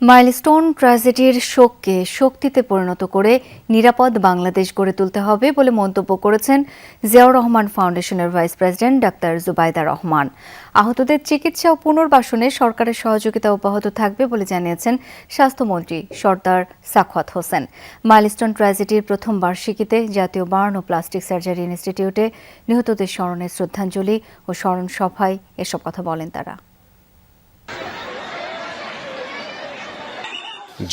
Milestone ট্র্যাজেডির শোককে শক্তিতে পরিণত করে নিরাপদ বাংলাদেশ গড়ে তুলতে হবে বলে মন্তব্য করেছেন জিয়াউর রহমান ফাউন্ডেশনের vice president doctor Zubaida Rahman. আহতদের চিকিৎসা ও পুনর্বাসনে সরকারের সহযোগিতা অব্যাহত থাকবে বলে জানিয়েছেন স্বাস্থ্যমন্ত্রী সরদার সাখাওয়াত হোসেন। মাইলস্টোন ট্র্যাজেডির প্রথম বার্ষিকীতে জাতীয় বার্ন ও প্লাস্টিক সার্জারি ইনস্টিটিউটে নিহতদের স্মরণে শ্রদ্ধাঞ্জলি ও স্মরণ সভায় এসব কথা বলেন তারা।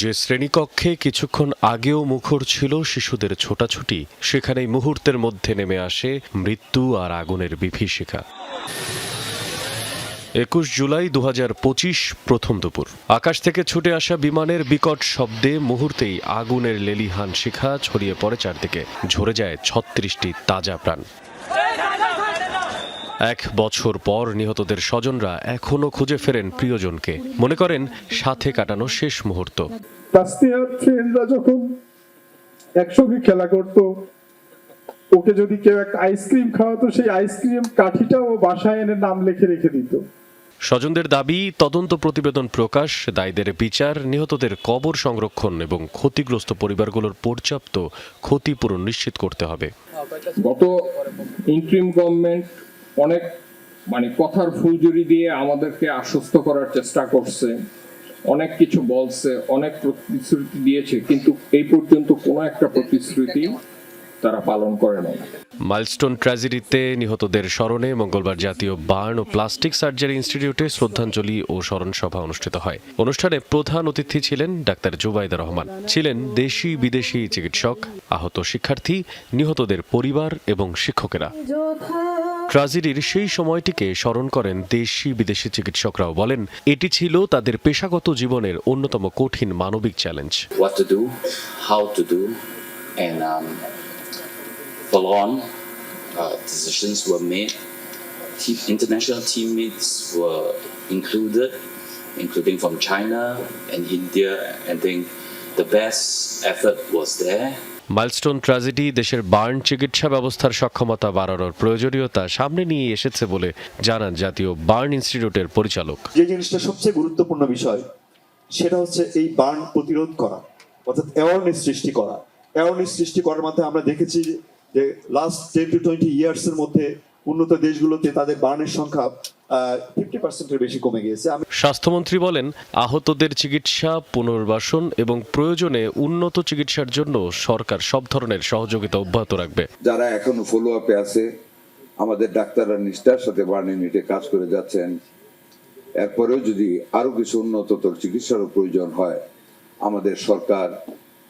যে শ্রেণীকক্ষে কিছুক্ষণ আগেও মুখর ছিল শিশুদের ছোটাছুটি, সেখানেই মুহূর্তের মধ্যে নেমে আসে মৃত্যু আর আগুনের বিভীষিকা। ২১ জুলাই ২০২৫ প্রথম দুপুর, আকাশ থেকে ছুটে আসা বিমানের বিকট শব্দে মুহূর্তেই আগুনের লেলিহান শিখা ছড়িয়ে পড়ে চারদিকে। ঝরে যায় ৩৬টি তাজা প্রাণ। ১ বছর পর নিহতদের স্বজনরা এখনো খুঁজে ফেরেন প্রিয়জনকে, মনে করেন সাথে কাটানো শেষ মুহূর্ত। তাসনিয়ার ফ্রেন্ডরা যখন একসঙ্গে খেলা করত, ওকে যদি কেউ একটা আইসক্রিম খাওয়াতো, সেই আইসক্রিম কাঠিটাও বাসায় এনে নাম লিখে রেখে দিত। স্বজনদের দাবি, তদন্ত প্রতিবেদন প্রকাশ, দায়ীদের বিচার, নিহতদের কবর সংরক্ষণ এবং ক্ষতিগ্রস্ত পরিবারগুলোর পর্যাপ্ত ক্ষতিপূরণ নিশ্চিত করতে হবে। গত ইন্টারিম গভর্নমেন্ট অনেক কথার ফুলঝুরি দিয়ে আমাদেরকে আশ্বস্ত করার চেষ্টা করছে, অনেক কিছু বলছে, অনেক প্রতিশ্রুতি দিয়েছে, কিন্তু এই পর্যন্ত কোনো একটা প্রতিশ্রুতি তারা পালন করে না। মাইলস্টোন ট্র্যাজেডিতে নিহতদের স্মরণে মঙ্গলবার জাতীয় বার্ন ও প্লাস্টিক সার্জারি ইনস্টিটিউটে শ্রদ্ধাঞ্জলি ও স্মরণ সভা অনুষ্ঠিত হয়। অনুষ্ঠানে প্রধান অতিথি ছিলেন ডাক্তার জুবাইদা রহমান, ছিলেন দেশি বিদেশি চিকিৎসক, আহত শিক্ষার্থী, নিহতদের পরিবার এবং শিক্ষকেরা। ট্র্যাজেডির সেই সময়টিকে স্মরণ করেন দেশি বিদেশি চিকিৎসকরাও বলেন, এটি ছিল তাদের পেশাগত জীবনের অন্যতম কঠিন মানবিক challenge. Follow-on decisions were made. International teammates were included, including from China and India. I think the best effort was there. Milestone tragedy দেশের বার্ন চিকিৎসা ব্যবস্থার সক্ষমতা বাড়ানোর প্রয়োজনীয়তা সামনে নিয়ে এসেছে বলে জানান জাতীয় বার্ন ইনস্টিটিউটের পরিচালক। যে জিনিসটা সবচেয়ে গুরুত্বপূর্ণ বিষয়, সেটা হচ্ছে এই বার্ন প্রতিরোধ করা, অর্থাৎ অ্যাওয়ারনেস সৃষ্টি করা। অ্যাওয়ারনেস সৃষ্টি করার মাধ্যমে আমরা দেখেছি যে লাস্ট 10 to 20 ইয়ার্সের মধ্যে উন্নত দেশগুলোতে তাদের বার্নের সংখ্যা 50%-এর বেশি কমে গিয়েছে। স্বাস্থ্যমন্ত্রী বলেন, আহতদের চিকিৎসা, পুনর্বাসন এবং প্রয়োজনে উন্নত চিকিৎসার জন্য সরকার সব ধরনের সহযোগিতা অব্যাহত রাখবে। যারা এখনো ফলো আপে আছে, আমাদের ডাক্তাররা নিষ্ঠার সাথে বার্ন ইউনিটে কাজ করে যাচ্ছেন। এরপরেও যদি আরো কিছু উন্নততর চিকিৎসারও প্রয়োজন হয়, আমাদের সরকার,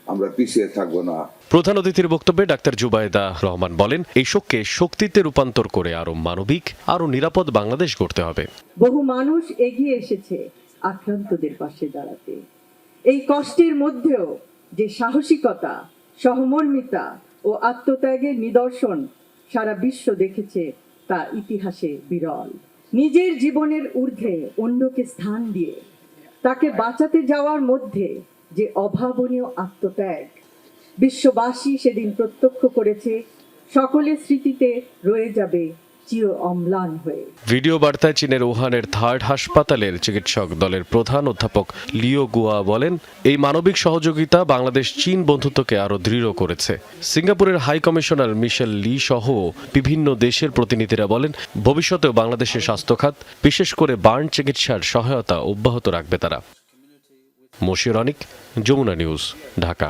আমরা পিছিয়ে থাকবো না। প্রধান অতিথির বক্তব্যে ডাক্তার জুবাইদা রহমান বলেন, এই শোককে শক্তিতে রূপান্তর করে আরো মানবিক, আরো নিরাপদ বাংলাদেশ গড়তে হবে। বহু মানুষ এগিয়ে এসেছে আক্রান্তদের পাশে দাঁড়াতে। এই কষ্টের মধ্যেও যে সাহসিকতা, সহমর্মিতা ও আত্মত্যাগের নিদর্শন সারা বিশ্ব দেখেছে, তা ইতিহাসে বিরল। নিজের জীবনের ঊর্ধ্বে অন্যকে স্থান দিয়ে তাকে বাঁচাতে যাওয়ার মধ্যে যে অভাবনীয় আত্মত্যাগ বিশ্ববাসী সেদিন প্রত্যক্ষ করেছে, সকলের স্মৃতিতে রয়ে যাবে চির অম্লান হয়ে। ভিডিও বার্তায় চীনের উহানের থার্ড হাসপাতালের চিকিৎসক দলের প্রধান অধ্যাপক লিও গুয়া বলেন, এই মানবিক সহযোগিতা বাংলাদেশ চীন বন্ধুত্বকে আরো দৃঢ় করেছে। সিঙ্গাপুরের হাই কমিশনার মিশেল লি সহ বিভিন্ন দেশের প্রতিনিধিরা বলেন, ভবিষ্যতেও বাংলাদেশের স্বাস্থ্য খাত, বিশেষ করে বার্ন চিকিৎসার সহায়তা অব্যাহত রাখবে তারা। মশির অনিক, যমুনা নিউজ, ঢাকা।